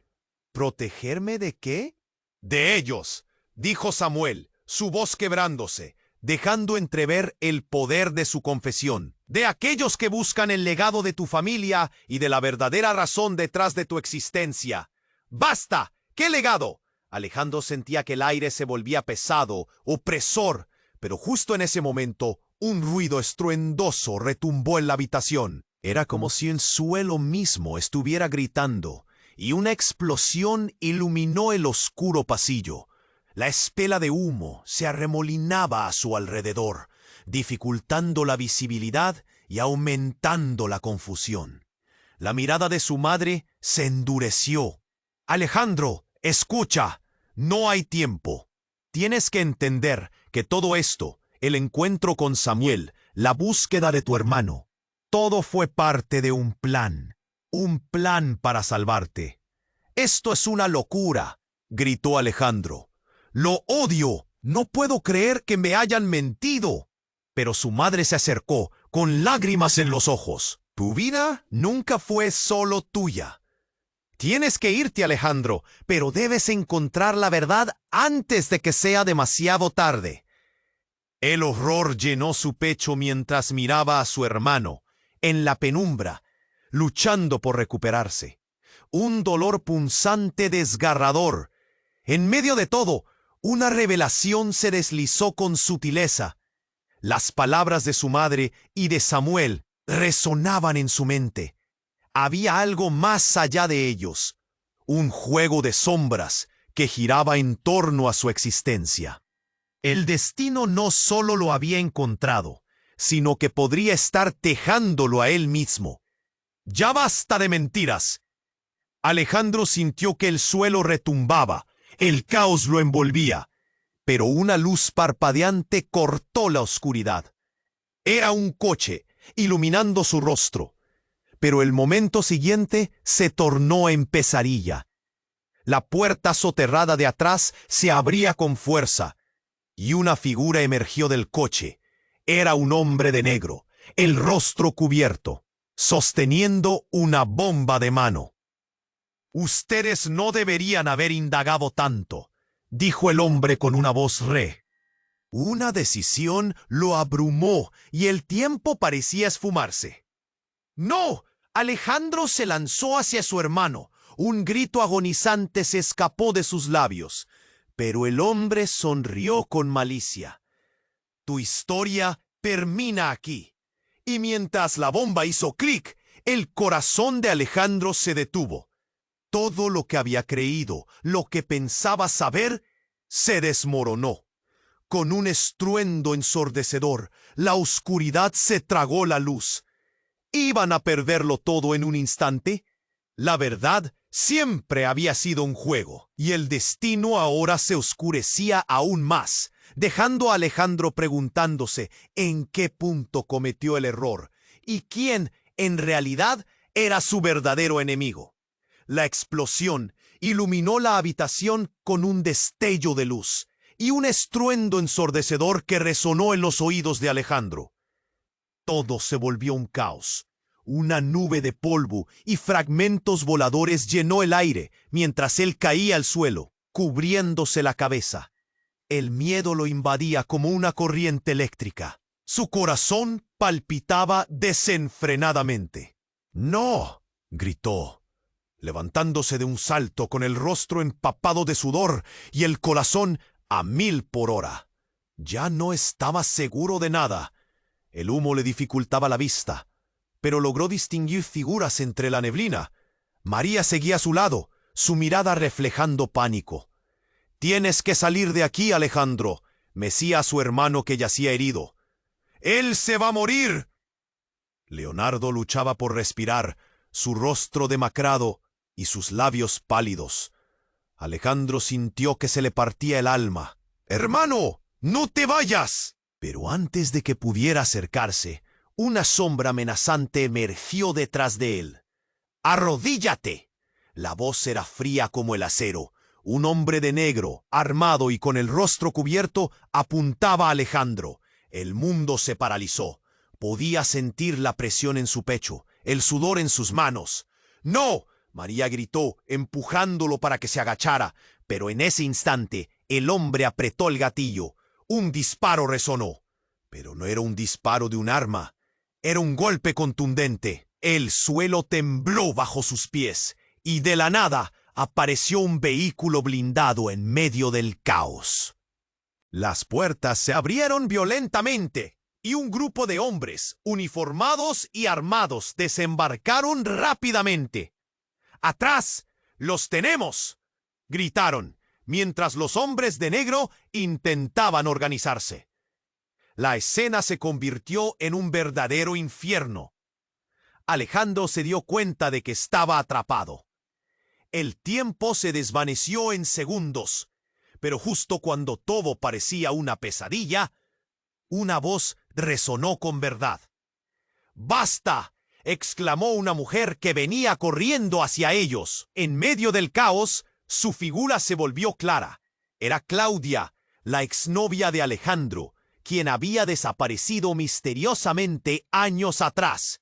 ¿Protegerme de qué? «De ellos», dijo Samuel, su voz quebrándose, dejando entrever el poder de su confesión. «De aquellos que buscan el legado de tu familia y de la verdadera razón detrás de tu existencia». «¡Basta! ¿Qué legado?». Alejandro sentía que el aire se volvía pesado, opresor, pero justo en ese momento, un ruido estruendoso retumbó en la habitación. Era como si el suelo mismo estuviera gritando, y una explosión iluminó el oscuro pasillo. La estela de humo se arremolinaba a su alrededor, dificultando la visibilidad y aumentando la confusión. La mirada de su madre se endureció. «Alejandro, escucha, no hay tiempo. Tienes que entender que todo esto, el encuentro con Samuel, la búsqueda de tu hermano, todo fue parte de un plan para salvarte». «Esto es una locura», gritó Alejandro. «Lo odio, no puedo creer que me hayan mentido». Pero su madre se acercó, con lágrimas en los ojos. «Tu vida nunca fue solo tuya. Tienes que irte, Alejandro, pero debes encontrar la verdad antes de que sea demasiado tarde». El horror llenó su pecho mientras miraba a su hermano, en la penumbra, luchando por recuperarse. Un dolor punzante desgarrador. En medio de todo, una revelación se deslizó con sutileza. Las palabras de su madre y de Samuel resonaban en su mente. Había algo más allá de ellos, un juego de sombras que giraba en torno a su existencia. El destino no solo lo había encontrado, sino que podría estar tejándolo a él mismo. «¡Ya basta de mentiras!». Alejandro sintió que el suelo retumbaba, el caos lo envolvía, pero una luz parpadeante cortó la oscuridad. Era un coche, iluminando su rostro, pero el momento siguiente se tornó en pesadilla. La puerta soterrada de atrás se abría con fuerza, y una figura emergió del coche. Era un hombre de negro, el rostro cubierto, sosteniendo una bomba de mano. «Ustedes no deberían haber indagado tanto», dijo el hombre con una voz Una decisión lo abrumó y el tiempo parecía esfumarse. «¡No! Alejandro se lanzó hacia su hermano. Un grito agonizante se escapó de sus labios, pero el hombre sonrió con malicia. Tu historia termina aquí. Y mientras la bomba hizo clic, el corazón de Alejandro se detuvo. Todo lo que había creído, lo que pensaba saber, se desmoronó. Con un estruendo ensordecedor, la oscuridad se tragó la luz. ¿Iban a perderlo todo en un instante? La verdad siempre había sido un juego, y el destino ahora se oscurecía aún más, dejando a Alejandro preguntándose en qué punto cometió el error y quién, en realidad, era su verdadero enemigo. La explosión iluminó la habitación con un destello de luz y un estruendo ensordecedor que resonó en los oídos de Alejandro. Todo se volvió un caos. Una nube de polvo y fragmentos voladores llenó el aire mientras él caía al suelo, cubriéndose la cabeza. El miedo lo invadía como una corriente eléctrica. Su corazón palpitaba desenfrenadamente. ¡No!, gritó, levantándose de un salto con el rostro empapado de sudor y el corazón a 1000 por hora. Ya no estaba seguro de nada. El humo le dificultaba la vista, pero logró distinguir figuras entre la neblina. María seguía a su lado, su mirada reflejando pánico. «Tienes que salir de aquí, Alejandro», mecía a su hermano que yacía herido. «¡Él se va a morir!». Leonardo luchaba por respirar, su rostro demacrado y sus labios pálidos. Alejandro sintió que se le partía el alma. «¡Hermano, no te vayas!». Pero antes de que pudiera acercarse, una sombra amenazante emergió detrás de él. «¡Arrodíllate!». La voz era fría como el acero. Un hombre de negro, armado y con el rostro cubierto, apuntaba a Alejandro. El mundo se paralizó. Podía sentir la presión en su pecho, el sudor en sus manos. «¡No!», María gritó, empujándolo para que se agachara, pero en ese instante el hombre apretó el gatillo. Un disparo resonó, pero no era un disparo de un arma. Era un golpe contundente. El suelo tembló bajo sus pies, y de la nada apareció un vehículo blindado en medio del caos. Las puertas se abrieron violentamente, y un grupo de hombres, uniformados y armados, desembarcaron rápidamente. «¡Atrás! ¡Los tenemos!», gritaron, mientras los hombres de negro intentaban organizarse. La escena se convirtió en un verdadero infierno. Alejandro se dio cuenta de que estaba atrapado. El tiempo se desvaneció en segundos, pero justo cuando todo parecía una pesadilla, una voz resonó con verdad. «¡Basta!», exclamó una mujer que venía corriendo hacia ellos. En medio del caos, su figura se volvió clara. Era Claudia, la exnovia de Alejandro, quien había desaparecido misteriosamente años atrás.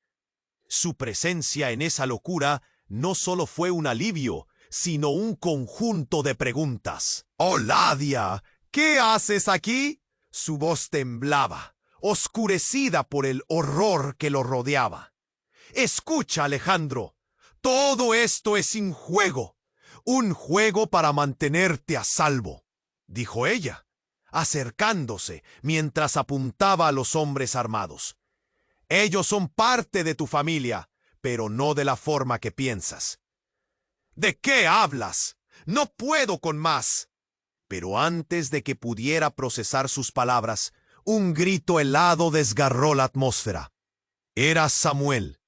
Su presencia en esa locura no solo fue un alivio, sino un conjunto de preguntas. «¡Oladia! ¿Qué haces aquí?». Su voz temblaba, oscurecida por el horror que lo rodeaba. «Escucha, Alejandro, todo esto es un juego para mantenerte a salvo», dijo ella, acercándose mientras apuntaba a los hombres armados. «Ellos son parte de tu familia, pero no de la forma que piensas». «¿De qué hablas? No puedo con más». Pero antes de que pudiera procesar sus palabras, un grito helado desgarró la atmósfera. Era Samuel,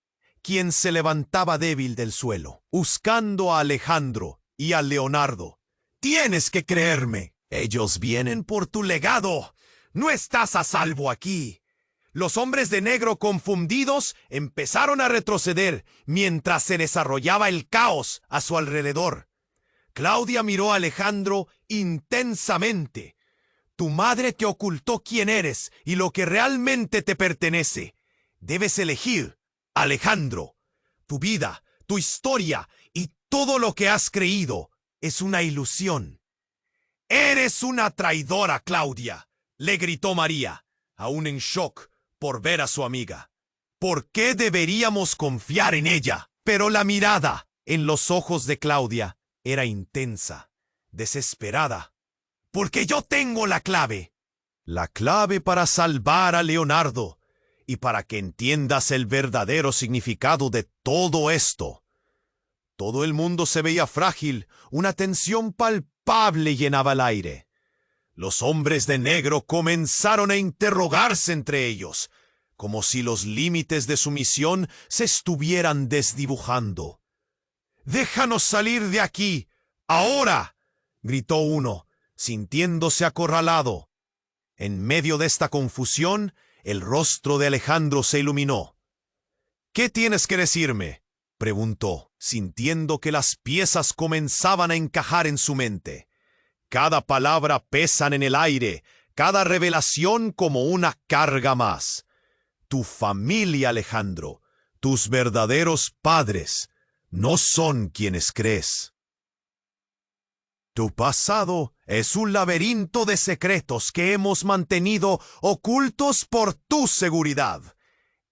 quien se levantaba débil del suelo, buscando a Alejandro y a Leonardo. «Tienes que creerme. Ellos vienen por tu legado. No estás a salvo aquí». Los hombres de negro, confundidos, empezaron a retroceder mientras se desarrollaba el caos a su alrededor. Claudia miró a Alejandro intensamente. «Tu madre te ocultó quién eres y lo que realmente te pertenece. Debes elegir, Alejandro. Tu vida, tu historia y todo lo que has creído es una ilusión». «¡Eres una traidora, Claudia!», le gritó María, aún en shock por ver a su amiga. ¿Por qué deberíamos confiar en ella? Pero la mirada en los ojos de Claudia era intensa, desesperada. Porque yo tengo la clave. La clave para salvar a Leonardo y para que entiendas el verdadero significado de todo esto. Todo el mundo se veía frágil, una tensión palpable llenaba el aire. Los hombres de negro comenzaron a interrogarse entre ellos, como si los límites de su misión se estuvieran desdibujando. «¡Déjanos salir de aquí! ¡Ahora!», gritó uno, sintiéndose acorralado. En medio de esta confusión, el rostro de Alejandro se iluminó. «¿Qué tienes que decirme?», preguntó, sintiendo que las piezas comenzaban a encajar en su mente. Cada palabra pesa en el aire, cada revelación como una carga más. Tu familia, Alejandro, tus verdaderos padres, no son quienes crees. Tu pasado es un laberinto de secretos que hemos mantenido ocultos por tu seguridad.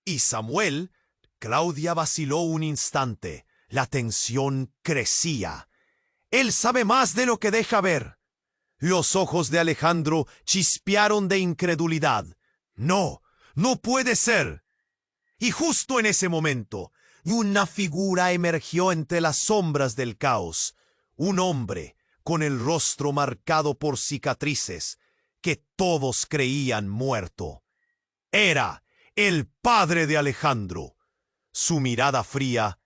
Y Samuel, Claudia vaciló un instante. La tensión crecía. Él sabe más de lo que deja ver. Los ojos de Alejandro chispearon de incredulidad. No, no puede ser. Y justo en ese momento, una figura emergió entre las sombras del caos. Un hombre con el rostro marcado por cicatrices, que todos creían muerto. Era el padre de Alejandro. Su mirada fría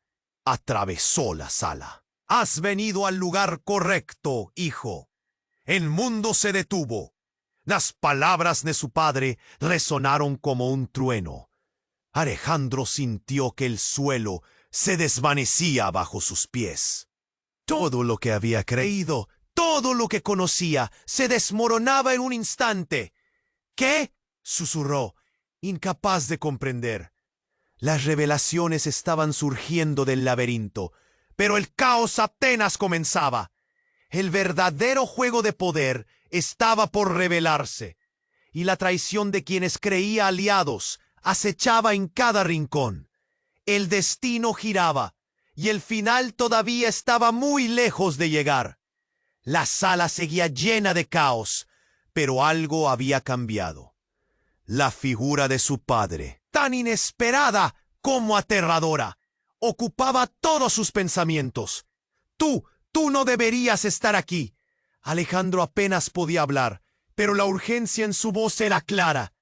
atravesó la sala. «Has venido al lugar correcto, hijo». El mundo se detuvo. Las palabras de su padre resonaron como un trueno. Alejandro sintió que el suelo se desvanecía bajo sus pies. Todo lo que había creído, todo lo que conocía, se desmoronaba en un instante. «¿Qué?», susurró, incapaz de comprender. Las revelaciones estaban surgiendo del laberinto, pero el caos apenas comenzaba. El verdadero juego de poder estaba por revelarse, y la traición de quienes creía aliados acechaba en cada rincón. El destino giraba, y el final todavía estaba muy lejos de llegar. La sala seguía llena de caos, pero algo había cambiado. La figura de su padre, tan inesperada como aterradora, ocupaba todos sus pensamientos. Tú no deberías estar aquí». Alejandro apenas podía hablar, pero la urgencia en su voz era clara.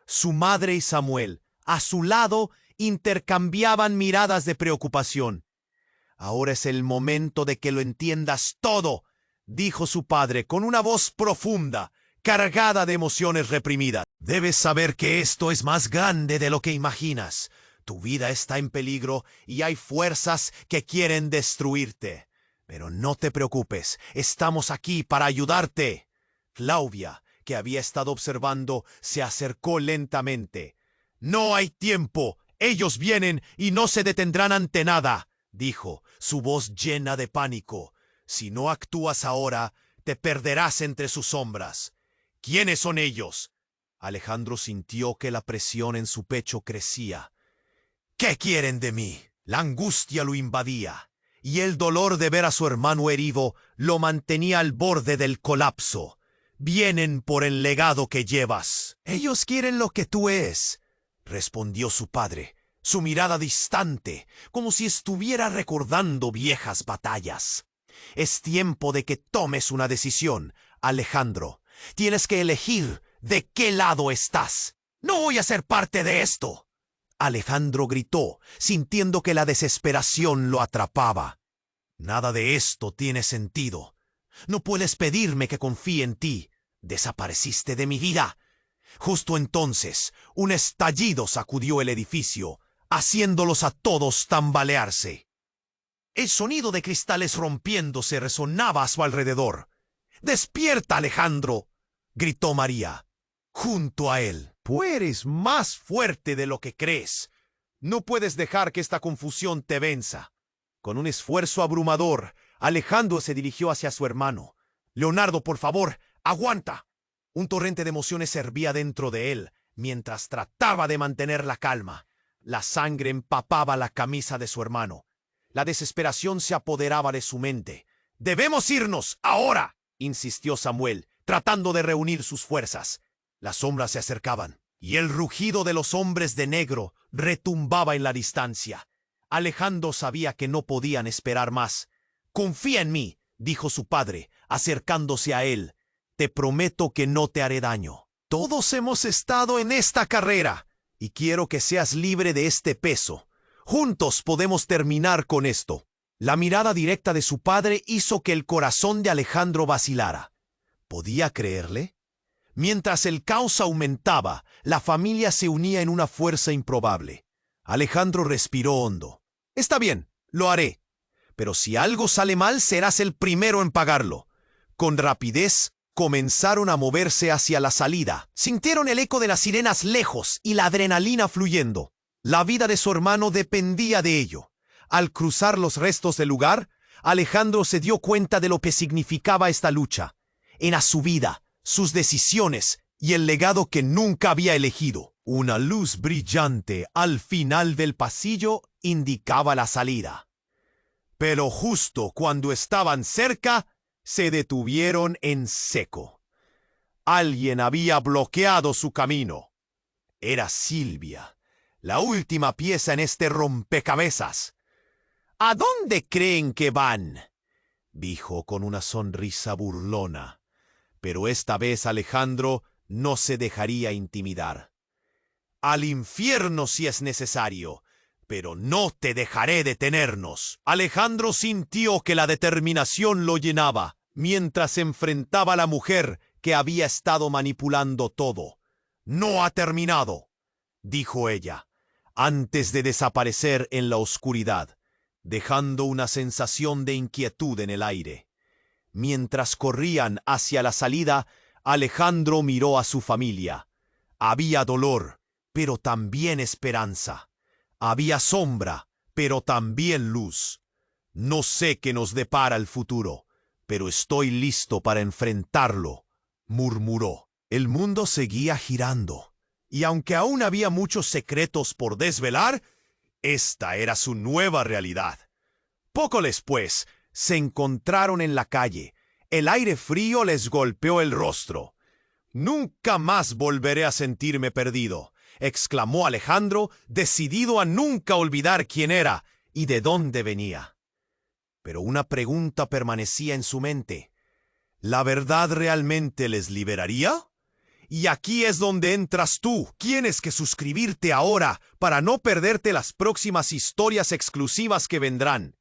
Su madre y Samuel, a su lado, intercambiaban miradas de preocupación. «Ahora es el momento de que lo entiendas todo», dijo su padre con una voz profunda, cargada de emociones reprimidas. «Debes saber que esto es más grande de lo que imaginas. Tu vida está en peligro y hay fuerzas que quieren destruirte. Pero no te preocupes, estamos aquí para ayudarte». Claudia, que había estado observando, se acercó lentamente. «No hay tiempo. Ellos vienen y no se detendrán ante nada», dijo, su voz llena de pánico. «Si no actúas ahora, te perderás entre sus sombras». «¿Quiénes son ellos?». Alejandro sintió que la presión en su pecho crecía. «¿Qué quieren de mí?». La angustia lo invadía, y el dolor de ver a su hermano herido lo mantenía al borde del colapso. «Vienen por el legado que llevas». «Ellos quieren lo que tú eres», respondió su padre, su mirada distante, como si estuviera recordando viejas batallas. «Es tiempo de que tomes una decisión, Alejandro. Tienes que elegir de qué lado estás». «No voy a ser parte de esto», Alejandro gritó, sintiendo que la desesperación lo atrapaba. «Nada de esto tiene sentido. No puedes pedirme que confíe en ti. Desapareciste de mi vida». Justo entonces, un estallido sacudió el edificio, haciéndolos a todos tambalearse. El sonido de cristales rompiéndose resonaba a su alrededor. «¡Despierta, Alejandro!», gritó María, junto a él. «Tú eres más fuerte de lo que crees. No puedes dejar que esta confusión te venza». Con un esfuerzo abrumador, Alejandro se dirigió hacia su hermano. «Leonardo, por favor, aguanta». Un torrente de emociones hervía dentro de él, mientras trataba de mantener la calma. La sangre empapaba la camisa de su hermano. La desesperación se apoderaba de su mente. «¡Debemos irnos, ahora!», insistió Samuel, tratando de reunir sus fuerzas. Las sombras se acercaban, y el rugido de los hombres de negro retumbaba en la distancia. Alejandro sabía que no podían esperar más. «Confía en mí», dijo su padre, acercándose a él. «Te prometo que no te haré daño. Todos hemos estado en esta carrera, y quiero que seas libre de este peso. Juntos podemos terminar con esto». La mirada directa de su padre hizo que el corazón de Alejandro vacilara. ¿Podía creerle? Mientras el caos aumentaba, la familia se unía en una fuerza improbable. Alejandro respiró hondo. «Está bien, lo haré. Pero si algo sale mal, serás el primero en pagarlo». Con rapidez, comenzaron a moverse hacia la salida. Sintieron el eco de las sirenas lejos y la adrenalina fluyendo. La vida de su hermano dependía de ello. Al cruzar los restos del lugar, Alejandro se dio cuenta de lo que significaba esta lucha. Era su vida, sus decisiones y el legado que nunca había elegido. Una luz brillante al final del pasillo indicaba la salida. Pero justo cuando estaban cerca, se detuvieron en seco. Alguien había bloqueado su camino. Era Silvia, la última pieza en este rompecabezas. «¿A dónde creen que van?», dijo con una sonrisa burlona. Pero esta vez Alejandro no se dejaría intimidar. «Al infierno si es necesario, pero no te dejaré detenernos». Alejandro sintió que la determinación lo llenaba, mientras enfrentaba a la mujer que había estado manipulando todo. «No ha terminado», dijo ella, antes de desaparecer en la oscuridad, dejando una sensación de inquietud en el aire. Mientras corrían hacia la salida, Alejandro miró a su familia. Había dolor, pero también esperanza. Había sombra, pero también luz. «No sé qué nos depara el futuro, pero estoy listo para enfrentarlo», murmuró. El mundo seguía girando, y aunque aún había muchos secretos por desvelar, esta era su nueva realidad. Poco después, se encontraron en la calle. El aire frío les golpeó el rostro. «Nunca más volveré a sentirme perdido», exclamó Alejandro, decidido a nunca olvidar quién era y de dónde venía. Pero una pregunta permanecía en su mente. ¿La verdad realmente les liberaría? Y aquí es donde entras tú. Tienes que suscribirte ahora para no perderte las próximas historias exclusivas que vendrán.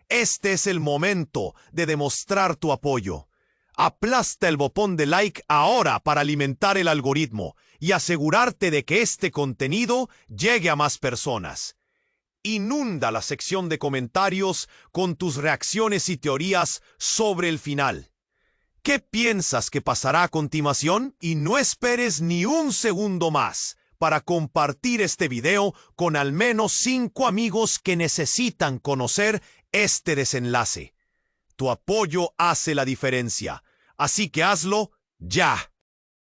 Este es el momento de demostrar tu apoyo. Aplasta el botón de like ahora para alimentar el algoritmo y asegurarte de que este contenido llegue a más personas. Inunda la sección de comentarios con tus reacciones y teorías sobre el final. ¿Qué piensas que pasará a continuación? Y no esperes ni un segundo más para compartir este video con al menos 5 amigos que necesitan conocer este desenlace. Tu apoyo hace la diferencia, así que hazlo ya.